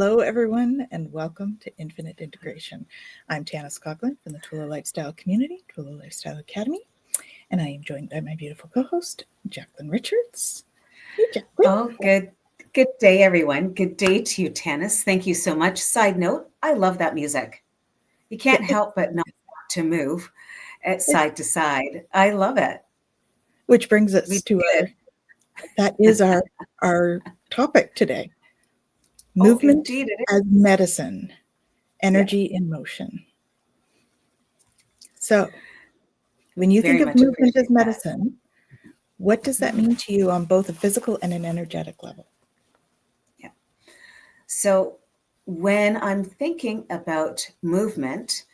Hello, everyone, and welcome to Infinite Integration. I'm Tanys and Coughlan from the Twillow Lifestyle Community, Twillow Lifestyle Academy, and I am joined by my beautiful co-host, Jacqueline Richards. Hey, Jacqueline. Oh, good day, everyone. Good day to you, Tanys. Thank you so much. Side note, I love that music. You can't help but not want to move side to side. I love it. Which brings us to that is our topic today. Movement as medicine, energy in motion. So, when you think of movement as medicine, what does that mean to you on both a physical and an energetic level? Yeah. So, when I'm thinking about movement,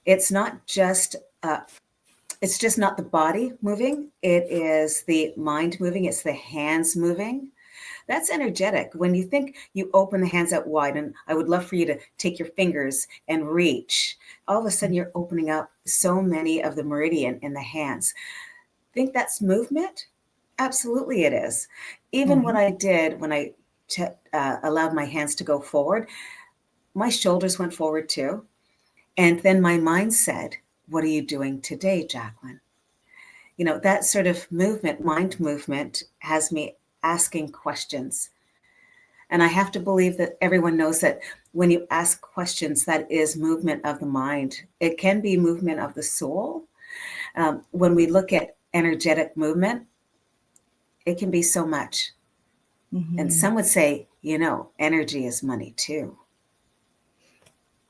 it's not just not the body moving. It is the mind moving. It's the hands moving. That's energetic. When you think, you open the hands out wide, and I would love for you to take your fingers and reach. All of a sudden, you're opening up so many of the meridian in the hands. Think that's movement? Absolutely it is. Even what I did when I allowed my hands to go forward, my shoulders went forward too. And then my mind said, "What are you doing today, Jacqueline?" You know, that sort of movement, mind movement, has me asking questions. And I have to believe that everyone knows that when you ask questions, that is movement of the mind. It can be movement of the soul. When we look at energetic movement, it can be so much. And some would say, you know, energy is money too.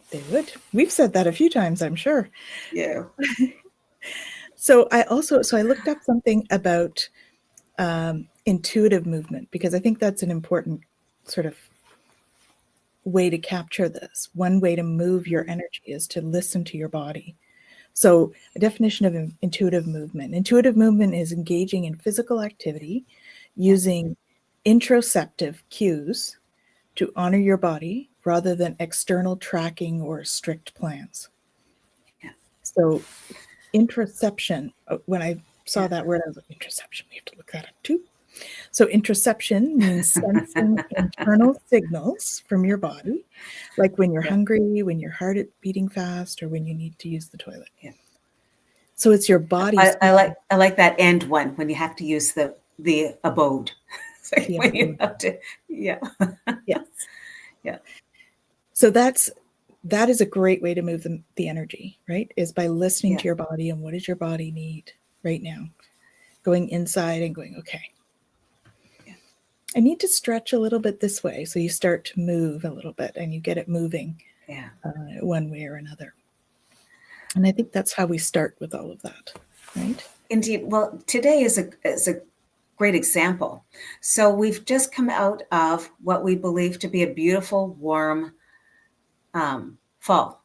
They would. We've said that a few times, I'm sure. Yeah. So I looked up something about intuitive movement, because I think that's an important sort of way to capture this. One way to move your energy is to listen to your body. So a definition of intuitive movement. Intuitive movement is engaging in physical activity using interoceptive cues to honor your body rather than external tracking or strict plans. Yeah. So interoception, when I saw that word, I was like, interoception, we have to look that up too. So interoception means sensing internal signals from your body, like when you're hungry, when your heart is beating fast, or when you need to use the toilet. Yeah. So it's your body. I like that end one, when you have to use the abode. Like when you have to, Yes. Yeah. So that is a great way to move the energy, right? Is by listening to your body and what does your body need right now? Going inside and going, okay, I need to stretch a little bit this way. So you start to move a little bit and you get it moving one way or another. And I think that's how we start with all of that, right? Indeed. Well, today is a great example. So we've just come out of what we believe to be a beautiful, warm fall.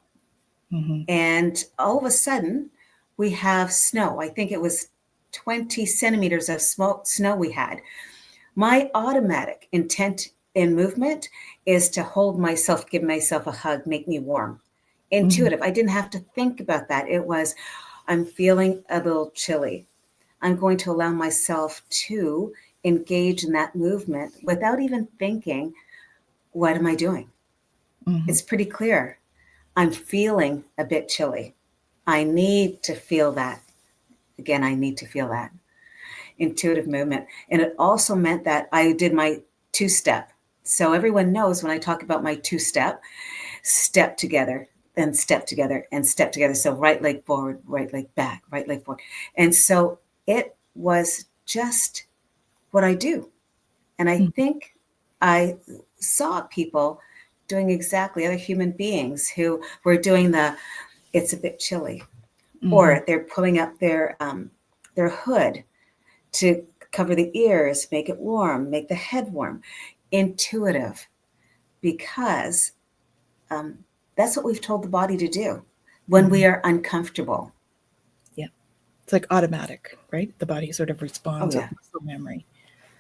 And all of a sudden, we have snow. I think it was 20 centimeters of snow we had. My automatic intent in movement is to hold myself, give myself a hug, make me warm. Intuitive. I didn't have to think about that. It was, I'm feeling a little chilly. I'm going to allow myself to engage in that movement without even thinking, what am I doing? It's pretty clear. I'm feeling a bit chilly. I need to feel that. Again, I need to feel that. Intuitive movement. And it also meant that I did my two-step. So everyone knows when I talk about my two-step, step together, then step together, and step together. So right leg forward, right leg back, right leg forward. And so it was just what I do. And I think I saw people doing exactly, other human beings who were doing it's a bit chilly, or they're pulling up their hood to cover the ears, make it warm, make the head warm. Intuitive, because that's what we've told the body to do when we are uncomfortable. Yeah. It's like automatic, right? The body sort of responds with muscle memory.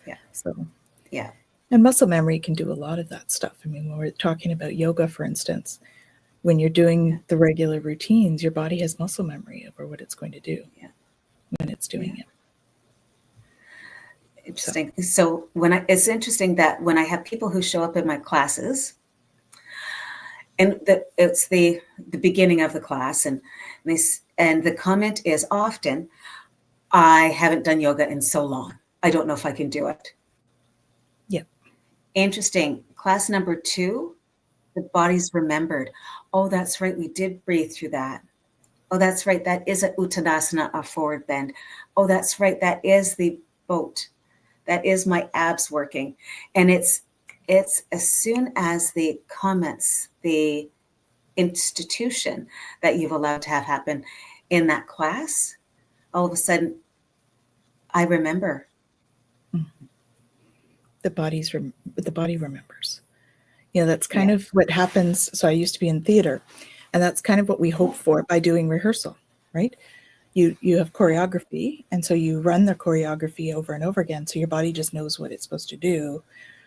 Yeah. So, yeah. And muscle memory can do a lot of that stuff. I mean, when we're talking about yoga, for instance, when you're doing the regular routines, your body has muscle memory over what it's going to do when it's doing it. Interesting. So it's interesting that when I have people who show up in my classes, and it's the beginning of the class, and the comment is often, I haven't done yoga in so long. I don't know if I can do it. Yeah. Interesting. Class number 2, the body's remembered. Oh, that's right. We did breathe through that. Oh, that's right. That is a Uttanasana, a forward bend. Oh, that's right. That is the boat. That is my abs working. And it's as soon as the comments, the institution that you've allowed to have happen in that class, all of a sudden, I remember. Mm-hmm. The body remembers. That's kind of what happens. So I used to be in theater, and that's kind of what we hope for by doing rehearsal, right? You have choreography, and so you run the choreography over and over again, so your body just knows what it's supposed to do.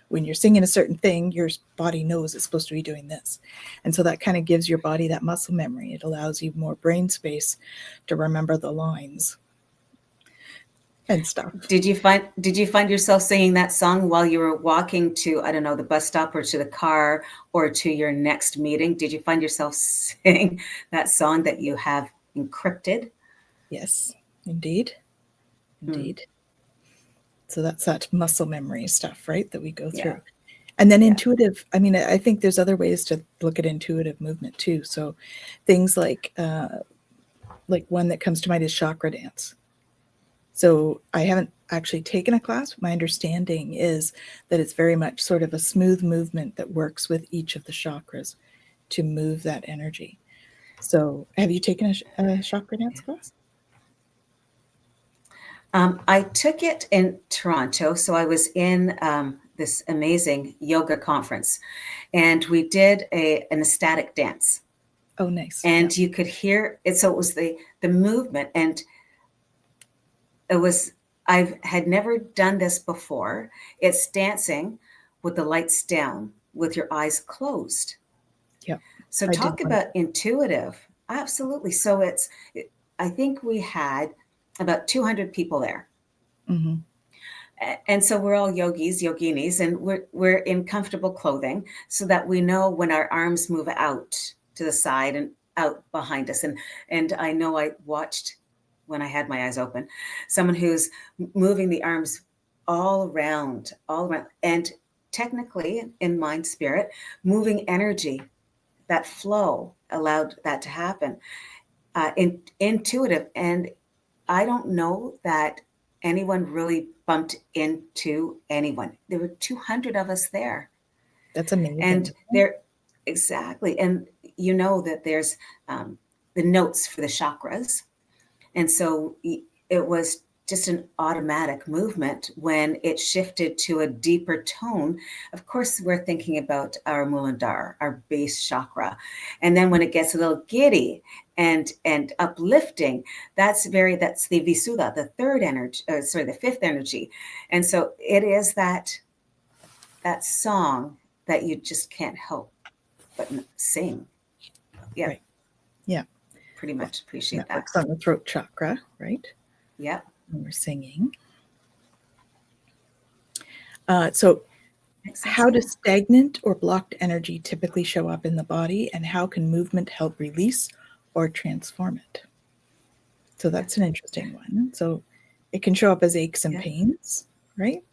When you're singing a certain thing, your body knows it's supposed to be doing this. And so that kind of gives your body that muscle memory. It allows you more brain space to remember the lines and stuff. Did you find yourself singing that song while you were walking to, I don't know, the bus stop or to the car or to your next meeting? Did you find yourself singing that song that you have encrypted? Yes, indeed. So that's that muscle memory stuff, right, that we go through. And then intuitive, I think there's other ways to look at intuitive movement too. So things like one that comes to mind is chakra dance. So I haven't actually taken a class. My understanding is that it's very much sort of a smooth movement that works with each of the chakras to move that energy. So have you taken a chakra dance class? I took it in Toronto. So I was in this amazing yoga conference, and we did an ecstatic dance. Oh, nice. And you could hear it. So it was the movement, and I had never done this before. It's dancing with the lights down, with your eyes closed. Yeah. So talk about intuitive. Absolutely. So I think we had about 200 people there. Mm-hmm. And so we're all yogis, yoginis, and we're in comfortable clothing so that we know when our arms move out to the side and out behind us. And I know I watched, when I had my eyes open, someone who's moving the arms all around, and technically in mind, spirit, moving energy, that flow allowed that to happen. Intuitive. And I don't know that anyone really bumped into anyone. There were 200 of us there. That's amazing. And exactly. And you know that there's the notes for the chakras. And so it was just an automatic movement when it shifted to a deeper tone. Of course, we're thinking about our Muladhara, our base chakra. And then when it gets a little giddy and uplifting, that's the Visuddha, the third energy, the fifth energy. And so it is that song that you just can't help but sing. Yeah. Right. Yeah. Pretty much appreciate that. Works on the throat chakra, right? Yeah. When we're singing. So how does stagnant or blocked energy typically show up in the body, and how can movement help release or transform it? So that's an interesting one. So it can show up as aches and pains, right?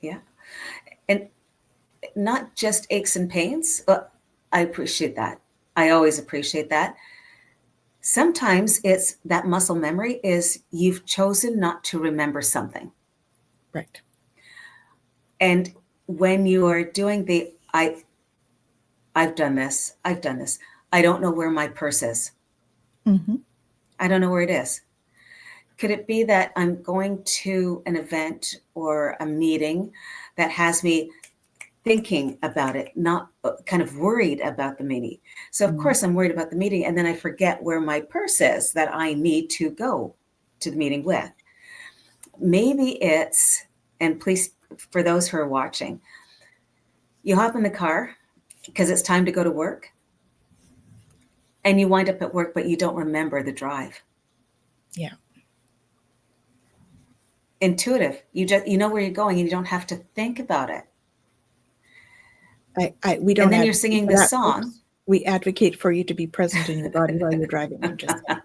Yeah. And not just aches and pains, but I appreciate that. I always appreciate that. Sometimes it's that muscle memory is you've chosen not to remember something. Right. And when you are doing I've done this. I don't know where my purse is. Mm-hmm. I don't know where it is. Could it be that I'm going to an event or a meeting that has me thinking about it, not kind of worried about the meeting? So of course I'm worried about the meeting, and then I forget where my purse is that I need to go to the meeting with. Maybe it's, and please, for those who are watching, you hop in the car because it's time to go to work, and you wind up at work, but you don't remember the drive. Yeah. Intuitive. You know where you're going, and you don't have to think about it. We don't. And then you're singing advocate for this that, song. folks. We advocate for you to be present in your body while you're driving. I'm just saying.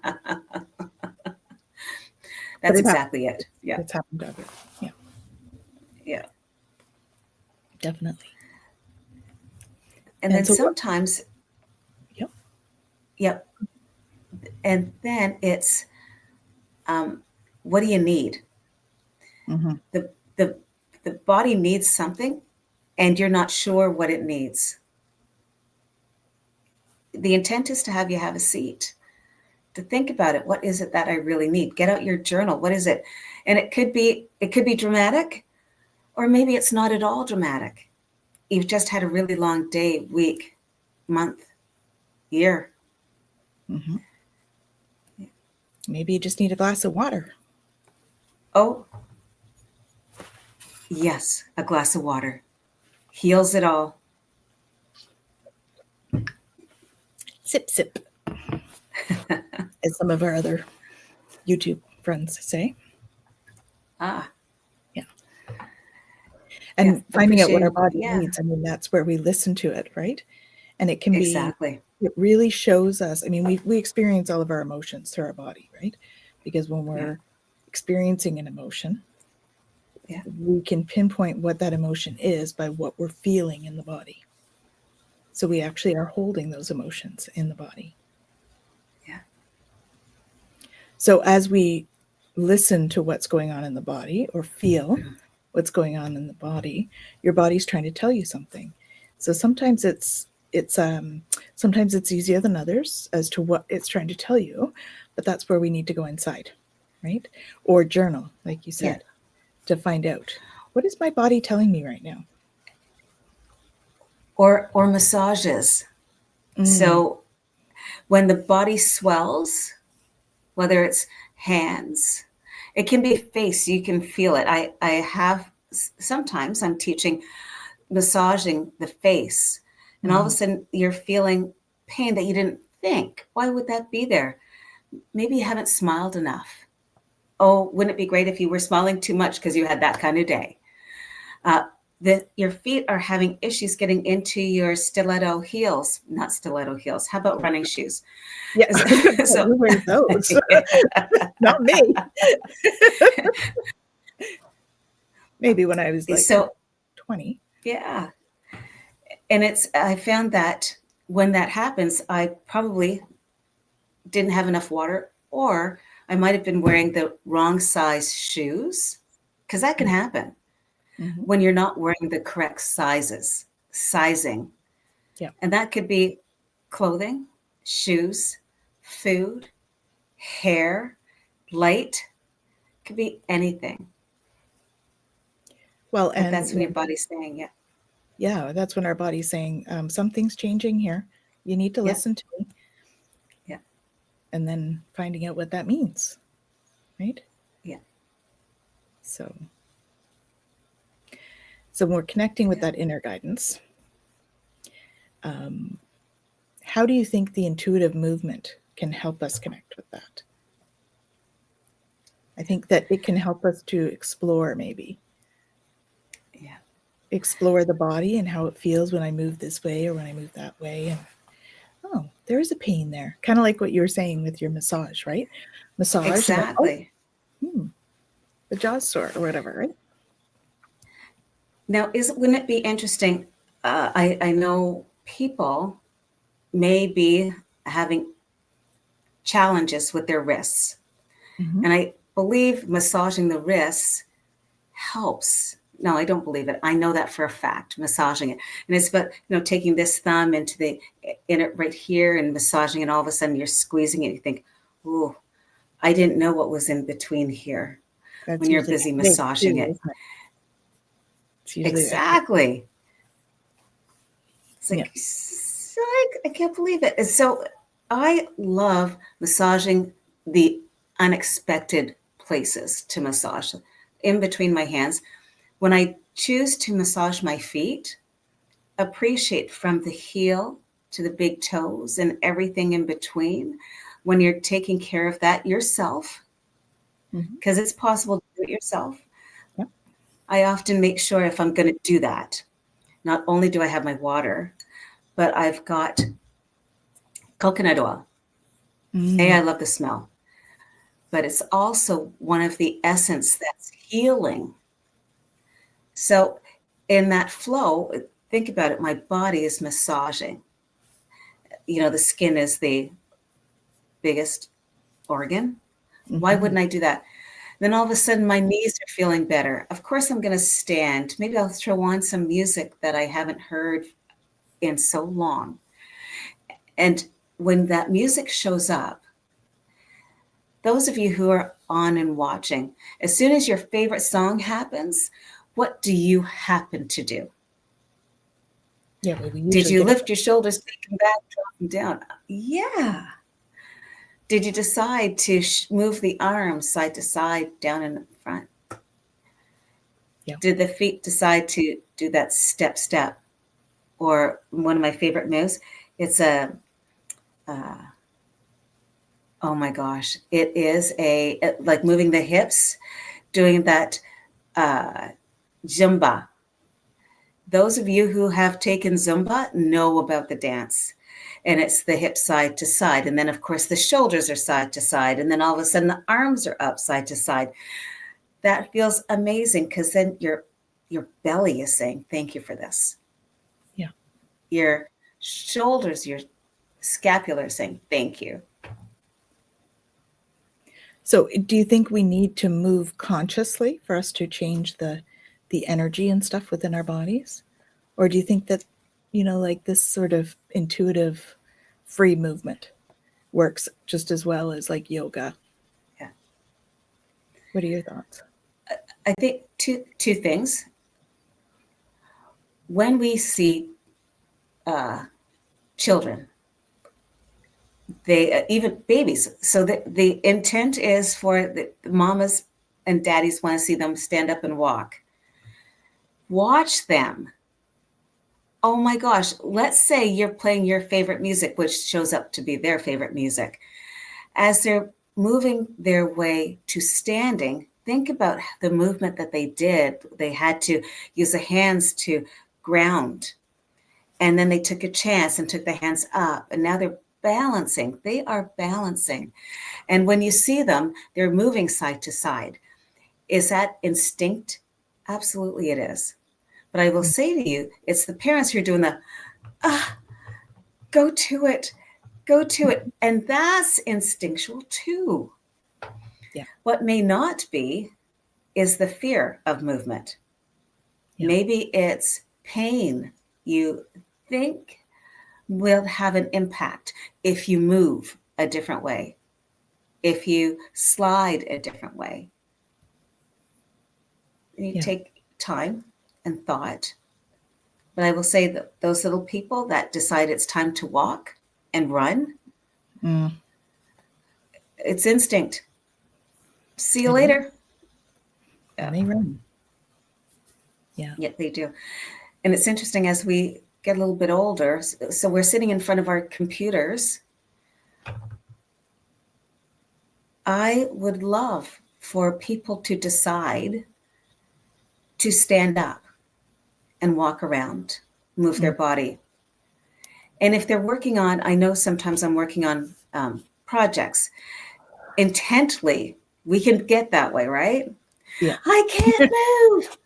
That's exactly it. Yeah. It's happened to others. Yeah. Yeah. Definitely. And then so sometimes. Yep. Yep. And then it's, what do you need? Mm-hmm. The body needs something, and you're not sure what it needs. The intent is to have you have a seat, to think about it. What is it that I really need? Get out your journal. What is it? And it could be dramatic, or maybe it's not at all dramatic. You've just had a really long day, week, month, year. Mm-hmm. Maybe you just need a glass of water. Oh, yes, a glass of water heals it all. Sip, sip. As some of our other YouTube friends say. Ah. Yeah. And finding out what our body needs. I mean, that's where we listen to it, right? And it can exactly. It really shows us. I mean, we experience all of our emotions through our body, right? Because when we're experiencing an emotion, we can pinpoint what that emotion is by what we're feeling in the body. So we actually are holding those emotions in the body. Yeah. So as we listen to what's going on in the body or feel what's going on in the body, your body's trying to tell you something. So sometimes it's easier than others as to what it's trying to tell you, but that's where we need to go inside, right? Or journal, like you said, to find out, what is my body telling me right now? Or massages. So when the body swells, whether it's hands, it can be face, you can feel it. I have, sometimes I'm teaching massaging the face, and all of a sudden you're feeling pain that you didn't think. Why would that be there? Maybe you haven't smiled enough. Oh, wouldn't it be great if you were smiling too much because you had that kind of day? Your feet are having issues getting into your stiletto heels, not stiletto heels. How about running shoes? Yeah, so who wears those? Not me. Maybe when I was like 20. Yeah. And I found that when that happens, I probably didn't have enough water, or I might have been wearing the wrong size shoes, because that can happen when you're not wearing the correct sizing. Yeah. And that could be clothing, shoes, food, hair, light, could be anything. Well, and that's when your body's saying, yeah, that's when our body's saying, something's changing here. You need to listen to me. Yeah. And then finding out what that means, right? Yeah. So when we're connecting with that inner guidance, how do you think the intuitive movement can help us connect with that? I think that it can help us to explore, maybe. Yeah. Explore the body and how it feels when I move this way or when I move that way. And oh, there is a pain there. Kind of like what you were saying with your massage, right? Massage. Exactly. The jaw's sore or whatever, right? Now, wouldn't it be interesting? I know people may be having challenges with their wrists. And I believe massaging the wrists helps. No, I don't believe it. I know that for a fact, massaging it. And it's about, taking this thumb in it right here and massaging, and all of a sudden you're squeezing it. You think, ooh, I didn't know what was in between here. That's when you're busy massaging it. Exactly. It's like, I can't believe it. And so I love massaging the unexpected places to massage in between my hands. When I choose to massage my feet, appreciate from the heel to the big toes and everything in between. When you're taking care of that yourself, because it's possible to do it yourself. Yep. I often make sure, if I'm going to do that, not only do I have my water, but I've got coconut oil. I love the smell, but it's also one of the essence that's healing. So in that flow, think about it, my body is massaging. The skin is the biggest organ. Why wouldn't I do that? Then all of a sudden my knees are feeling better. Of course I'm going to stand. Maybe I'll throw on some music that I haven't heard in so long. And when that music shows up, those of you who are on and watching, as soon as your favorite song happens, what do you happen to do? Yeah, well, did you lift your shoulders, take them back, drop them down? Yeah. Did you decide to move the arms side to side, down in the front? Yeah. Did the feet decide to do that step? Or one of my favorite moves, it's oh my gosh, it is like moving the hips, doing that Zumba. Those of you who have taken Zumba know about the dance. And it's the hip side to side. And then, of course, the shoulders are side to side. And then all of a sudden, the arms are up side to side. That feels amazing because then your belly is saying, thank you for this. Yeah. Your shoulders, your scapula is saying, thank you. So do you think we need to move consciously for us to change the energy and stuff within our bodies? Or do you think that, like this sort of intuitive free movement works just as well as like yoga? Yeah. What are your thoughts? I think two things. When we see children, they even babies, so the intent is for the mamas and daddies want to see them stand up and walk. Watch them. Oh my gosh, let's say you're playing your favorite music, which shows up to be their favorite music. As they're moving their way to standing, think about the movement that they did. They had to use the hands to ground. And then they took a chance and took the hands up. And now they're balancing. They are balancing. And when you see them, they're moving side to side. Is that instinct? Absolutely it is. But I will say to you, it's the parents who are doing the, go to it. And that's instinctual too. Yeah. What may not be is the fear of movement. Yeah. Maybe it's pain you think will have an impact if you move a different way, if you slide a different way. You take time and thought. But I will say that those little people that decide it's time to walk and run, it's instinct. See you later. And they run. Yeah. Yeah, they do. And it's interesting as we get a little bit older. So we're sitting in front of our computers. I would love for people to decide to stand up and walk around, move their body. And if they're working on, I know sometimes I'm working on projects, intently, we can get that way, right? Yeah. I can't move.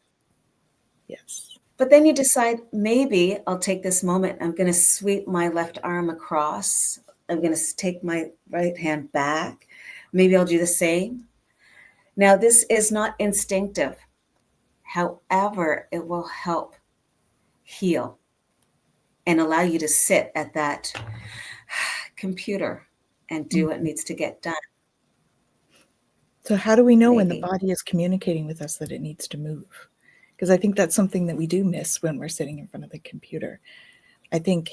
Yes. But then you decide, maybe I'll take this moment. I'm going to sweep my left arm across. I'm going to take my right hand back. Maybe I'll do the same. Now, this is not instinctive. However, it will help heal and allow you to sit at that computer and do what needs to get done. So how do we know when the body is communicating with us that it needs to move? Because I think that's something that we do miss when we're sitting in front of the computer. I think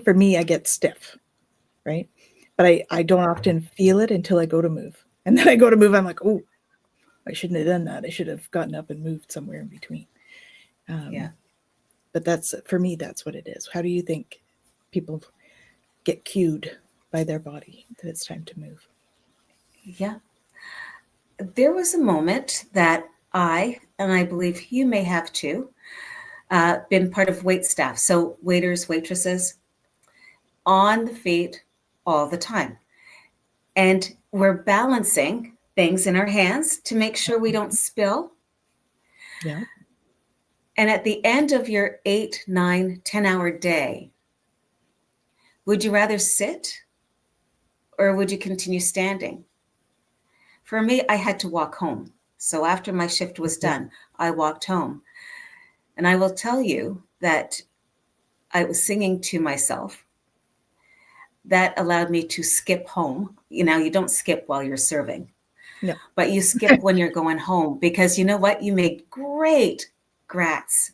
for me, I get stiff, right? But I don't often feel it until I go to move. And then I go to move, I'm like, oh, I shouldn't have done that. I should have gotten up and moved somewhere in between. But for me, that's what it is. How do you think people get cued by their body that it's time to move? Yeah. There was a moment that I believe you may have too, been part of wait staff. So waiters, waitresses, on the feet all the time. And we're balancing things in our hands to make sure we don't spill. Yeah. And at the end of your 8, 9, 10-hour day, would you rather sit or would you continue standing? For me, I had to walk home. So after my shift was done, I walked home. And I will tell you that I was singing to myself. That allowed me to skip home. You don't skip while you're serving. No. But you skip when you're going home, because you know what? You made great grats.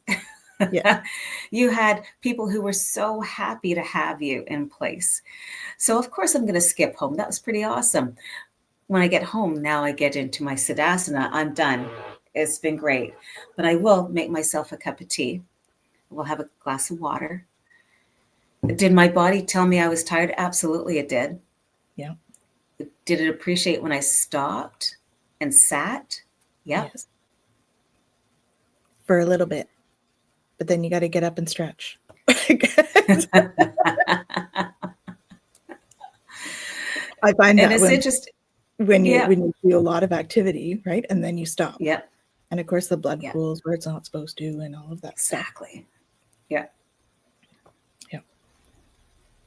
Yeah. You had people who were so happy to have you in place. So of course I'm going to skip home. That was pretty awesome. When I get home, now I get into my Siddhasana. I'm done. It's been great. But I will make myself a cup of tea. We'll have a glass of water. Did my body tell me I was tired? Absolutely it did. Yeah. Did it appreciate when I stopped and sat? Yep. Yes. For a little bit. But then you got to get up and stretch. I find and that it's interesting. When you do a lot of activity, right? And then you stop. Yep. And of course the blood pools where it's not supposed to and all of that exactly. stuff. Yeah. Yeah.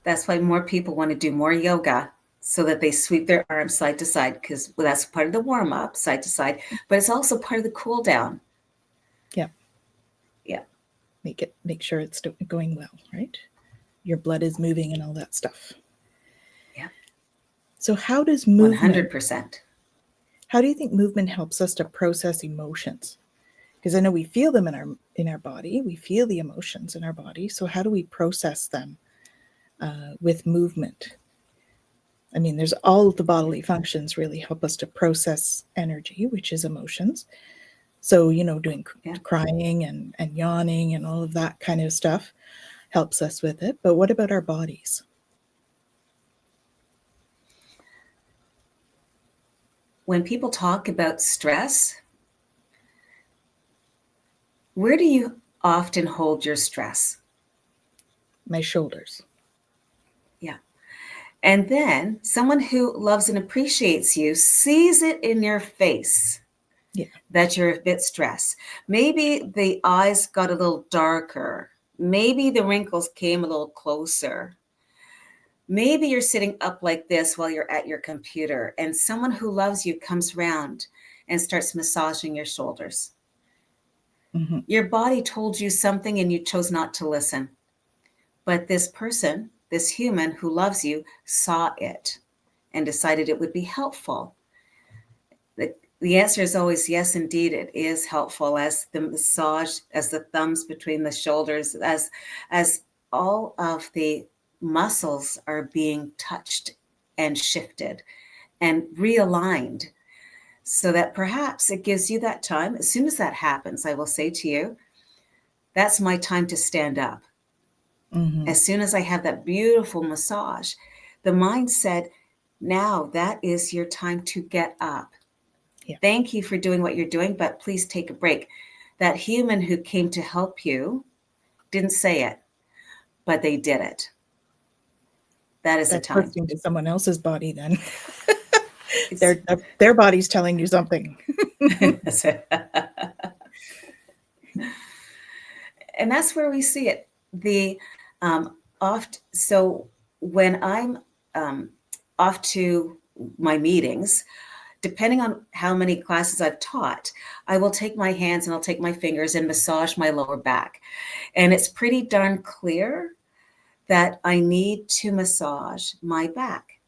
That's why more people want to do more yoga, so that they sweep their arms side to side, because that's part of the warm up, side to side, but it's also part of the cool down. Yeah. Yeah. Make sure it's going well, right? Your blood is moving and all that stuff. Yeah. So how does movement 100%. How do you think movement helps us to process emotions? Because I know we feel them in our body. We feel the emotions in our body. So how do we process them with movement? I mean, there's all of the bodily functions really help us to process energy, which is emotions. So, doing crying and yawning and all of that kind of stuff helps us with it. But what about our bodies? When people talk about stress, where do you often hold your stress? My shoulders. Yeah. And then someone who loves and appreciates you sees it in your face that you're a bit stressed. Maybe the eyes got a little darker. Maybe the wrinkles came a little closer. Maybe you're sitting up like this while you're at your computer, and someone who loves you comes around and starts massaging your shoulders. Mm-hmm. Your body told you something and you chose not to listen. But this person, this human who loves you, saw it and decided it would be helpful. The answer is always yes, indeed, it is helpful, as the massage, as the thumbs between the shoulders, as all of the muscles are being touched and shifted and realigned, so that perhaps it gives you that time. As soon as that happens, I will say to you, that's my time to stand up. Mm-hmm. As soon as I have that beautiful massage, the mind said, now that is your time to get up. Yeah. Thank you for doing what you're doing, but please take a break. That human who came to help you didn't say it, but they did it. That is That's a time. listening to someone else's body then. Their body's telling you something. And that's where we see it. So when I'm off to my meetings, depending on how many classes I've taught, I will take my hands and I'll take my fingers and massage my lower back. And it's pretty darn clear that I need to massage my back.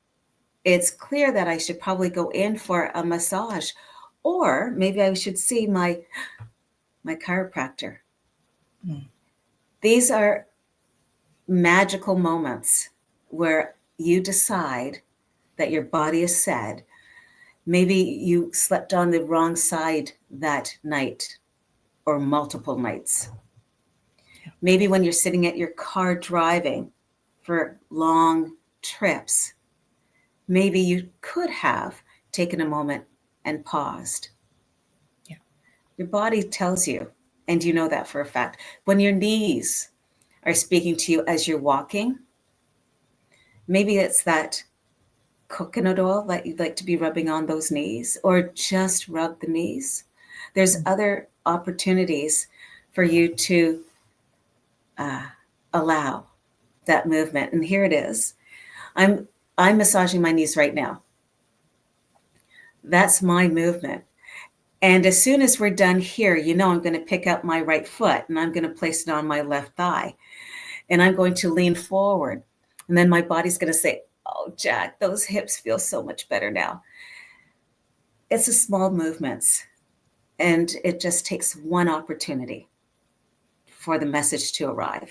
It's clear that I should probably go in for a massage, or maybe I should see my chiropractor. Mm. These are magical moments where you decide that your body is said. Maybe you slept on the wrong side that night or multiple nights. Yeah. Maybe when you're sitting at your car driving for long trips, maybe you could have taken a moment and paused. Yeah. Your body tells you And you know that for a fact. When your knees are speaking to you as you're walking, maybe it's that coconut oil that you'd like to be rubbing on those knees, or just rub the knees. There's other opportunities for you to allow that movement. And here it is. I'm massaging my knees right now. That's my movement. And as soon as we're done here, you know, I'm going to pick up my right foot and I'm going to place it on my left thigh. And I'm going to lean forward. And then my body's going to say, oh, Jack, those hips feel so much better now. It's a small movements. And it just takes one opportunity for the message to arrive.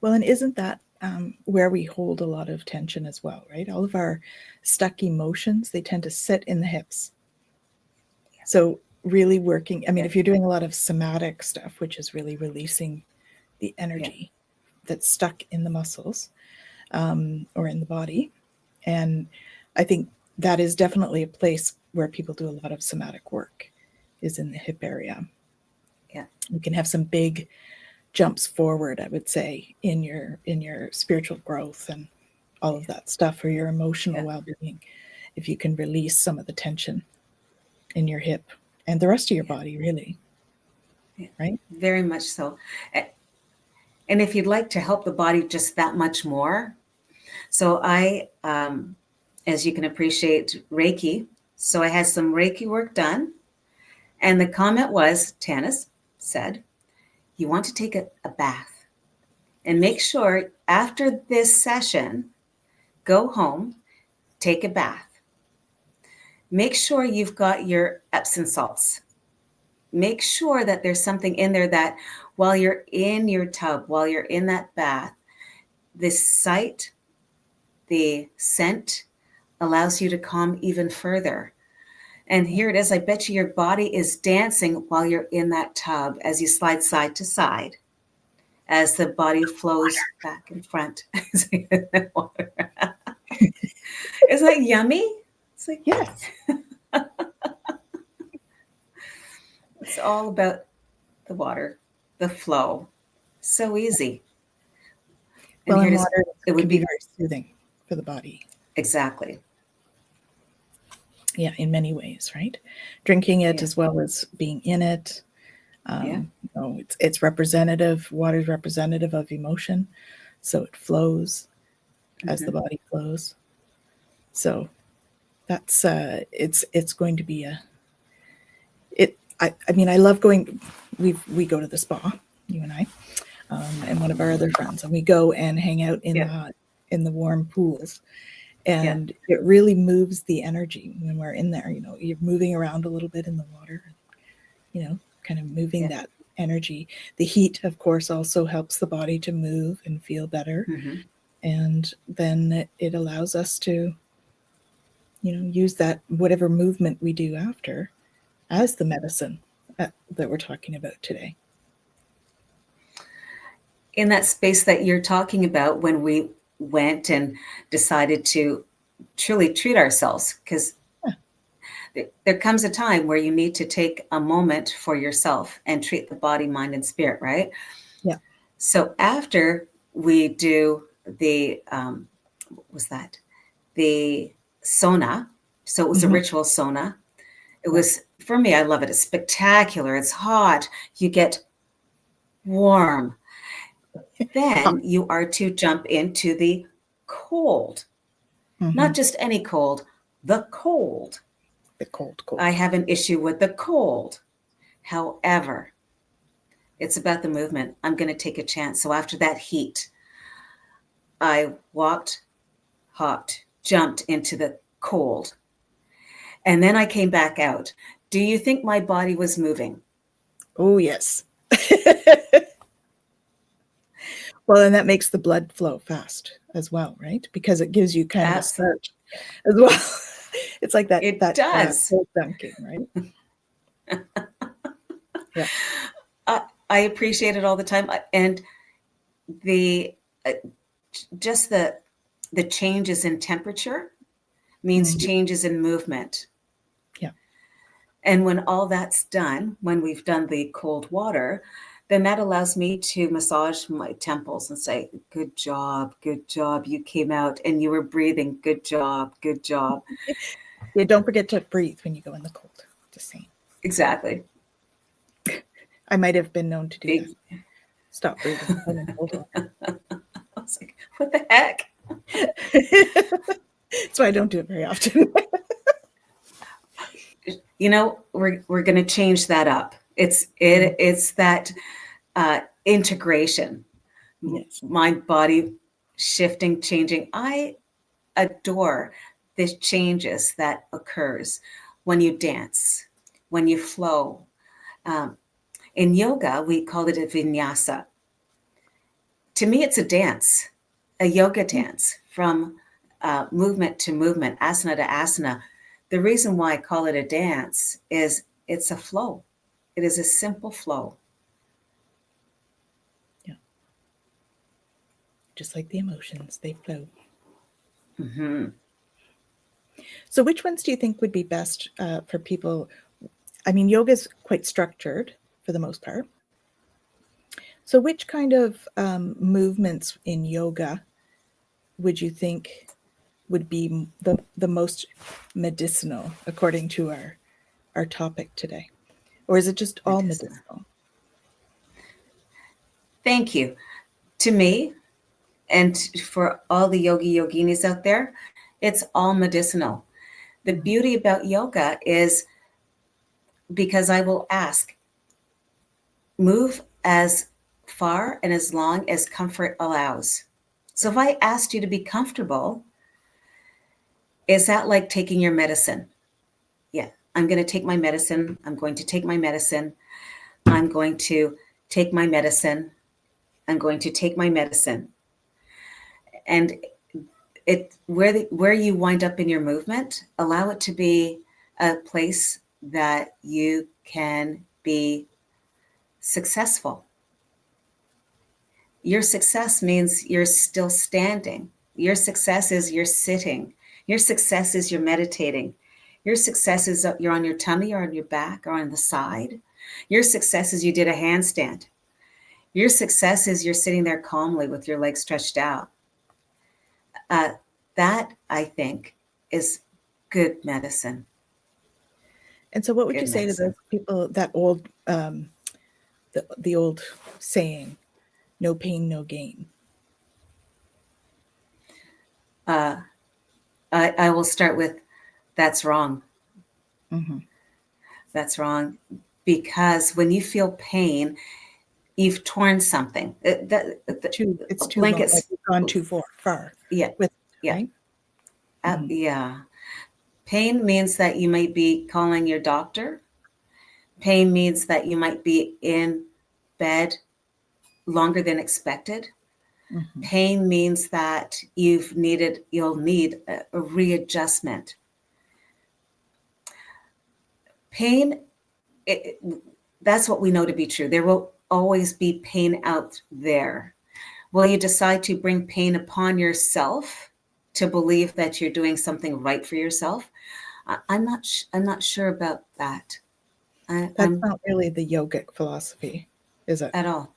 Well, and isn't that where we hold a lot of tension as well, right? All of our stuck emotions, they tend to sit in the hips. So really working, I mean, if you're doing a lot of somatic stuff, which is really releasing the energy that's stuck in the muscles or in the body. And I think that is definitely a place where people do a lot of somatic work, is in the hip area. Yeah. You can have some big jumps forward, I would say, in your spiritual growth and all of that stuff, or your emotional well-being, if you can release some of the tension in your hip and the rest of your body, really. Right? Very much so. And if you'd like to help the body just that much more, so I, as you can appreciate, Reiki. So I had some Reiki work done. And the comment was, Tanys said, you want to take a bath. And make sure after this session, go home, take a bath. Make sure you've got your Epsom salts. Make sure that there's something in there that while you're in your tub, while you're in that bath, the sight, the scent allows you to calm even further. And here it is. I bet you your body is dancing while you're in that tub as you slide side to side, as the body flows back and front. Isn't that yummy? It's like, yes. It's all about the water, the flow. So easy. Well, and water it would be very soothing for the body. Exactly. Yeah, in many ways, right? Drinking it as well as being in it. You know, it's representative. Water is representative of emotion, so it flows as the body flows. So that's it's going to be I mean, I love going. We go to the spa, you and I, and one of our other friends, and we go and hang out in the warm pools. And it really moves the energy when we're in there. You know, you're moving around a little bit in the water, you know, kind of moving that energy. The heat, of course, also helps the body to move and feel better. And then it allows us to, you know, use that whatever movement we do after as the medicine that we're talking about today. In that space that you're talking about, when we went and decided to truly treat ourselves, because there comes a time where you need to take a moment for yourself and treat the body, mind, and spirit, right? Yeah. So after we do the, what was that? The sauna. So it was a ritual sauna. It was, for me, I love it. It's spectacular. It's hot. You get warm. Then you are to jump into the cold. Not just any cold, the cold. The cold. I have an issue with the cold. However, it's about the movement. I'm going to take a chance. So after that heat, I walked, hopped, jumped into the cold. And then I came back out. Do you think my body was moving? Oh, yes. Well, and that makes the blood flow fast as well, right? Because it gives you kind of a start as well. It's like that. It that does. Dunking, right? Yeah. I appreciate it all the time. And the just the changes in temperature means changes in movement. Yeah. And when all that's done, when we've done the cold water, then that allows me to massage my temples and say, good job, you came out and you were breathing, good job. Yeah, don't forget to breathe when you go in the cold. Just saying. Exactly. I might have been known to do that. Stop breathing when in cold water. I was like, what the heck? So I don't do it very often. You know, we're going to change that up. It's that integration, Yes. mind, body, shifting, changing. I adore the changes that occurs when you dance, when you flow. In yoga, we call it a vinyasa. To me, it's a dance, a yoga dance from movement to movement, asana to asana. The reason why I call it a dance is it's a flow. It is a simple flow. Yeah. Just like the emotions, they flow. Mm-hmm. So which ones do you think would be best for people? I mean, yoga is quite structured for the most part. So which kind of movements in yoga would you think would be the most medicinal according to our topic today? Or is it just all medicinal? Thank you. To me, and for all the yoginis out there, it's all medicinal. The beauty about yoga is because I will ask, move as far and as long as comfort allows. So if I asked you to be comfortable, is that like taking your medicine? Yeah, I'm going to take my medicine. I'm going to take my medicine. I'm going to take my medicine. I'm going to take my medicine. And where you wind up in your movement, allow it to be a place that you can be successful. Your success means you're still standing. Your success is you're sitting. Your success is you're meditating. Your success is you're on your tummy or on your back or on the side. Your success is you did a handstand. Your success is you're sitting there calmly with your legs stretched out. That, I think, is good medicine. And so what would you say to those people, that old, the old saying, no pain, no gain? I will start with, that's wrong. Mm-hmm. That's wrong. Because when you feel pain, you've torn something. It's too long, like you've gone too far. Yeah. Right? Mm-hmm. Yeah. Pain means that you might be calling your doctor. Pain means that you might be in bed longer than expected. Mm-hmm. Pain means that you'll need a readjustment. Pain, that's what we know to be true. There will always be pain out there. Will you decide to bring pain upon yourself to believe that you're doing something right for yourself? I'm not sure about that. That's not really the yogic philosophy, is it? At all.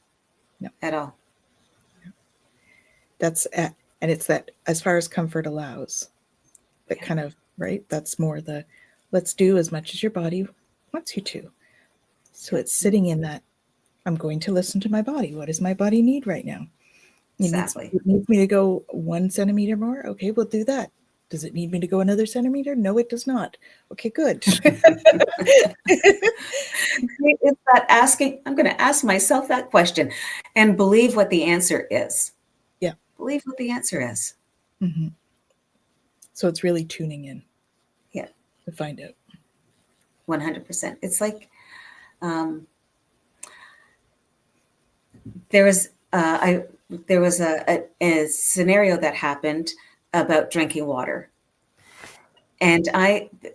No. At all. And it's that as far as comfort allows, that kind of, right? That's more the, let's do as much as your body wants you to. So it's sitting in that, I'm going to listen to my body. What does my body need right now? Exactly. It needs me to go 1 centimeter more. Okay, we'll do that. Does it need me to go another centimeter? No, it does not. Okay, good. It's that asking, I'm going to ask myself that question and believe what the answer is. Yeah. Believe what the answer is. Mm-hmm. So it's really tuning in. Yeah. To find out. 100%. It's like there was a scenario that happened about drinking water. And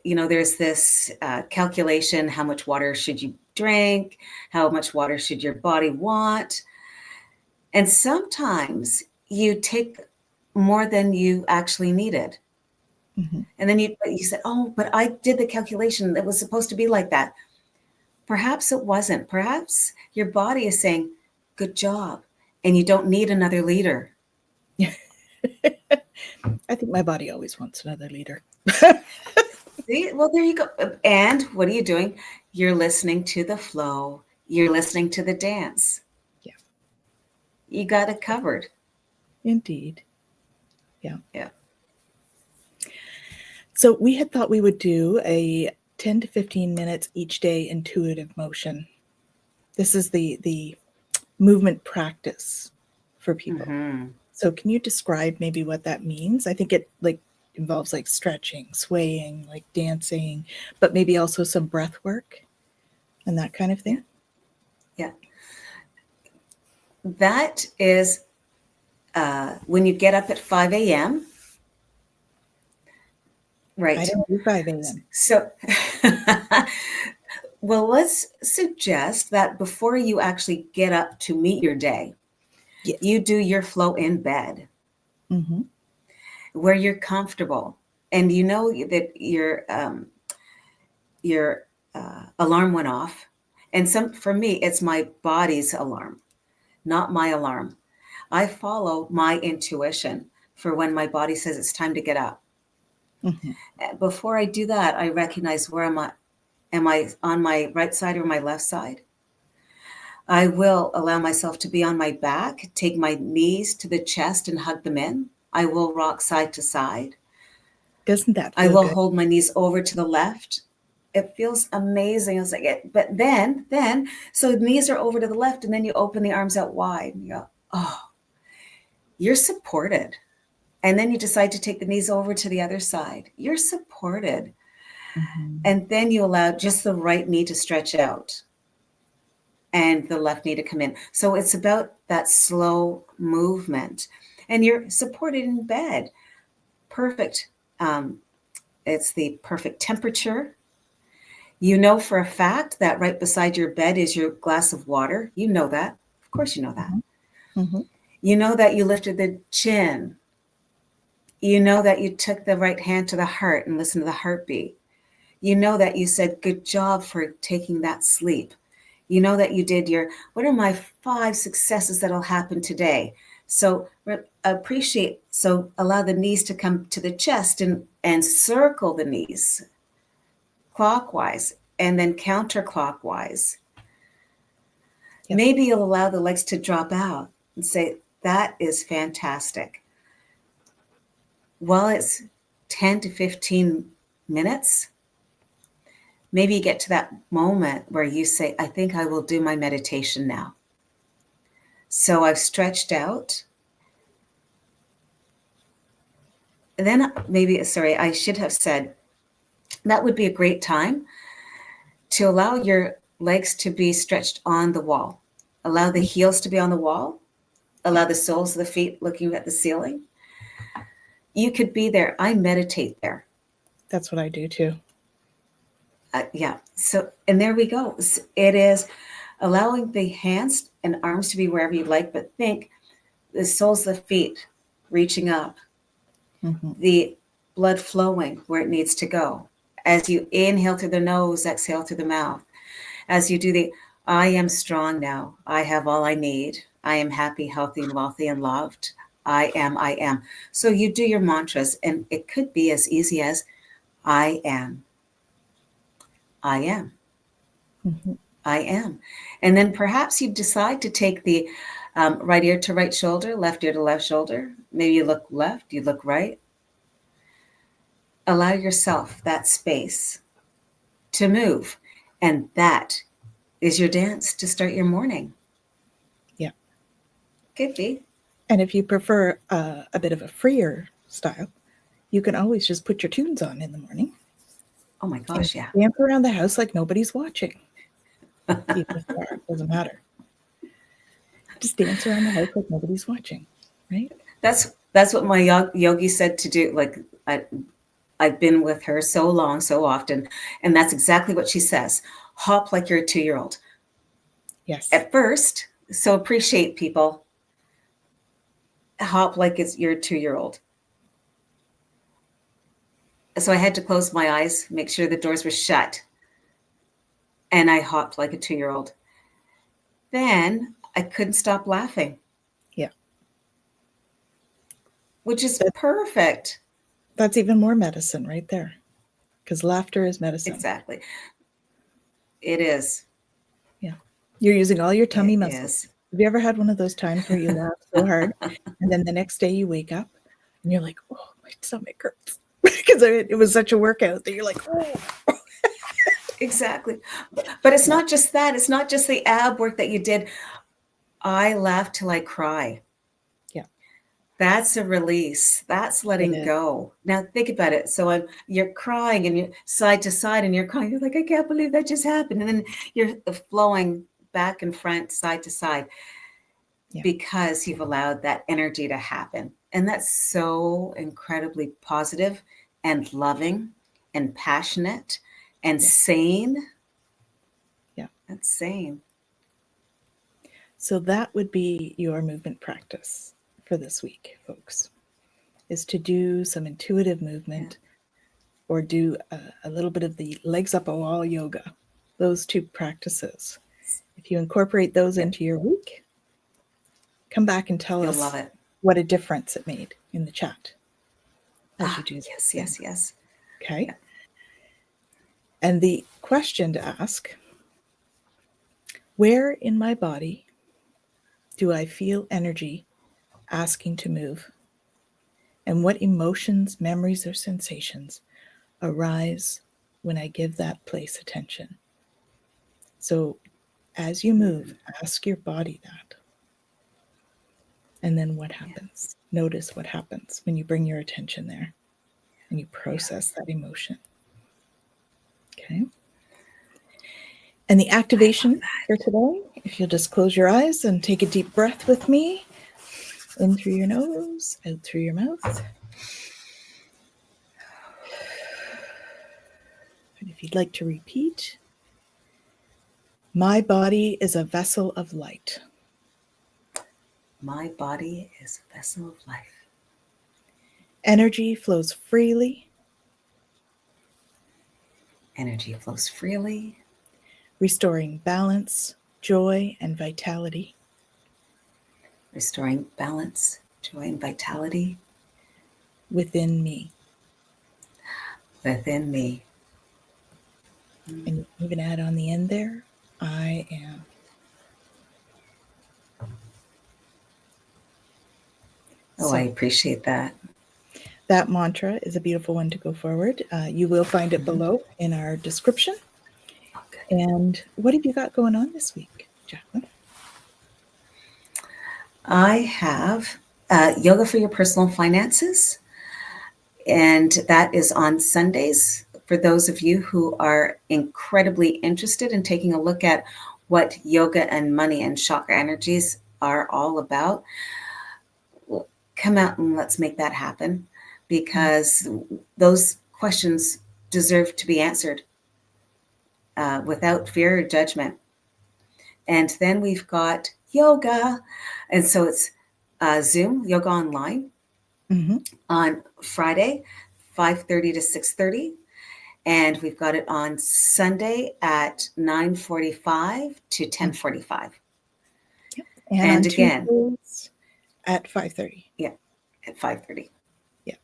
there's this calculation, how much water should you drink? How much water should your body want? And sometimes you take more than you actually needed. Mhm. And then you said, oh, but I did the calculation. It was supposed to be like that. Perhaps it wasn't. Perhaps your body is saying, good job. And you don't need another leader. I think my body always wants another leader. See? Well, there you go. And what are you doing? You're listening to the flow. You're listening to the dance. Yeah. You got it covered. Indeed. Yeah. Yeah. So we had thought we would do a 10 to 15 minutes each day intuitive motion. This is the movement practice for people. Mm-hmm. So can you describe maybe what that means? I think it like involves like stretching, swaying, like dancing, but maybe also some breath work and that kind of thing. Yeah. That is when you get up at 5 a.m. Right. I don't do 5 a.m. So, well, let's suggest that before you actually get up to meet your day, Yes. you do your flow in bed, Mm-hmm. where you're comfortable, and you know that your alarm went off. And for me, it's my body's alarm, not my alarm. I follow my intuition for when my body says it's time to get up. Mm-hmm. Before I do that, I recognize where am I? Am I on my right side or my left side? I will allow myself to be on my back, take my knees to the chest and hug them in. I will rock side to side. Doesn't that I feel will good? hold my knees over to the left. It feels amazing. It's like but then, so the knees are over to the left, and then you open the arms out wide. And you go, oh, you're supported. And then you decide to take the knees over to the other side. You're supported. Mm-hmm. And then you allow just the right knee to stretch out and the left knee to come in. So it's about that slow movement. And you're supported in bed. Perfect. It's the perfect temperature. You know for a fact that right beside your bed is your glass of water. You know that. Of course you know that. Mm-hmm. You know that you lifted the chin. You know that you took the right hand to the heart and listened to the heartbeat. You know that you said, good job for taking that sleep. You know that you did what are my 5 successes that'll happen today? So appreciate, so allow the knees to come to the chest and circle the knees clockwise and then counterclockwise. Yep. Maybe you'll allow the legs to drop out and say, that is fantastic. While it's 10 to 15 minutes, maybe you get to that moment where you say, I think I will do my meditation now. So I've stretched out. And then I should have said, that would be a great time to allow your legs to be stretched on the wall. Allow the heels to be on the wall. Allow the soles of the feet looking at the ceiling. You could be there. I meditate there. That's what I do too. Yeah. So, and there we go. It is allowing the hands and arms to be wherever you like, but think the soles of the feet reaching up, Mm-hmm. the blood flowing where it needs to go. As you inhale through the nose, exhale through the mouth. As you do I am strong now. I have all I need. I am happy, healthy, and wealthy, and loved. I am. So you do your mantras, and it could be as easy as I am. I am. Mm-hmm. I am. And then perhaps you decide to take the right ear to right shoulder, left ear to left shoulder. Maybe you look left, you look right. Allow yourself that space to move. And that is your dance to start your morning. Yeah. Could be. And if you prefer a bit of a freer style, you can always just put your tunes on in the morning. Oh my gosh, yeah. Dance around the house like nobody's watching. Even if they are, it doesn't matter. Just dance around the house like nobody's watching, right? That's what my yogi said to do. Like I've been with her so long, so often, and that's exactly what she says. Hop like you're a 2-year-old. Yes. At first, so appreciate people. Hop like you're a 2-year-old. So I had to close my eyes, make sure the doors were shut. And I hopped like a 2-year-old. Then I couldn't stop laughing. Yeah. Which is perfect. That's even more medicine right there. Because laughter is medicine. Exactly. It is. Yeah. You're using all your tummy It muscles. is. Have you ever had one of those times where you laugh so hard and then the next day you wake up and you're like, oh, my stomach hurts? Because it was such a workout that you're like, oh. Exactly. But it's not just that. It's not just the ab work that you did. I laugh till I cry. Yeah. That's a release. That's letting go. Now think about it. So you're crying and you're side to side and you're crying. You're like, I can't believe that just happened. And then you're flowing back and front, side to side, because you've allowed that energy to happen. And that's so incredibly positive and loving and passionate and sane. Yeah. That's sane. So that would be your movement practice for this week, folks, is to do some intuitive movement or do a little bit of the legs up a wall yoga, those two practices. If you incorporate those into your week, come back and tell us love it. What a difference it made in the chat as you do this. Yes. Okay. Yeah. And the question to ask, where in my body do I feel energy asking to move? And what emotions, memories, or sensations arise when I give that place attention? So as you move, ask your body that. And then what happens? Notice what happens when you bring your attention there and you process that emotion. Okay. And the activation for today, if you'll just close your eyes and take a deep breath with me, in through your nose, out through your mouth. And if you'd like to repeat, my body is a vessel of light. My body is a vessel of life. Energy flows freely. Energy flows freely. Restoring balance, joy, and vitality. Restoring balance, joy, and vitality. Within me. Within me. And you can even add on the end there, I am. I appreciate that. That mantra is a beautiful one to go forward. You will find it below in our description. Okay. And what have you got going on this week, Jacqueline? I have yoga for your personal finances. And that is on Sundays. For those of you who are incredibly interested in taking a look at what yoga and money and chakra energies are all about, come out and let's make that happen, because those questions deserve to be answered without fear or judgment. And then we've got yoga. And so it's Zoom, yoga online, on Friday, 5:30 to 6:30. And we've got it on Sunday at 9:45 to 10:45. Yep. And again, Tuesdays at 5:30. Yeah, at 5:30. Yeah.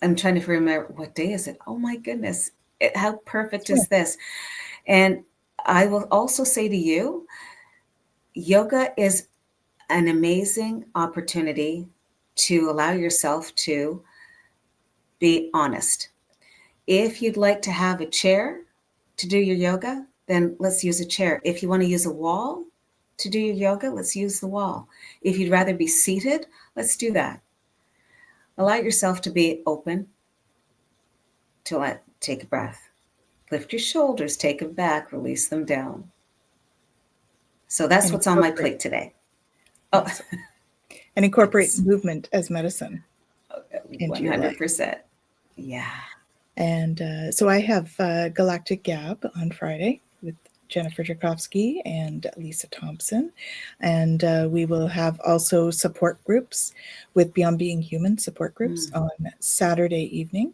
I'm trying to remember, what day is it? Oh my goodness. How perfect is this? And I will also say to you, yoga is an amazing opportunity to allow yourself to be honest. If you'd like to have a chair to do your yoga, then let's use a chair. If you want to use a wall to do your yoga, let's use the wall. If you'd rather be seated, let's do that. Allow yourself to be open, to take a breath. Lift your shoulders, take them back, release them down. So that's what's on my plate today. Oh, and incorporate movement as medicine. 100%. Yeah. And so I have Galactic Gab on Friday with Jennifer Jarkovsky and Lisa Thompson. And we will have also support groups with Beyond Being Human support groups on Saturday evening.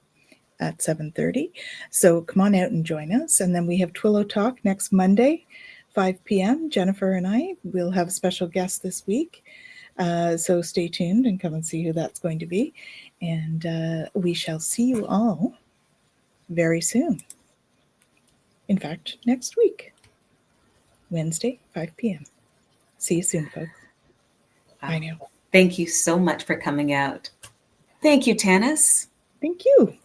at 7:30. So come on out and join us. And then we have Twillow Talk next Monday, 5 p.m. Jennifer and I will have a special guest this week. So stay tuned and come and see who that's going to be. And we shall see you all very soon. In fact, next week, Wednesday, 5 p.m. See you soon, folks. Bye now. Thank you so much for coming out. Thank you, Tanys. Thank you.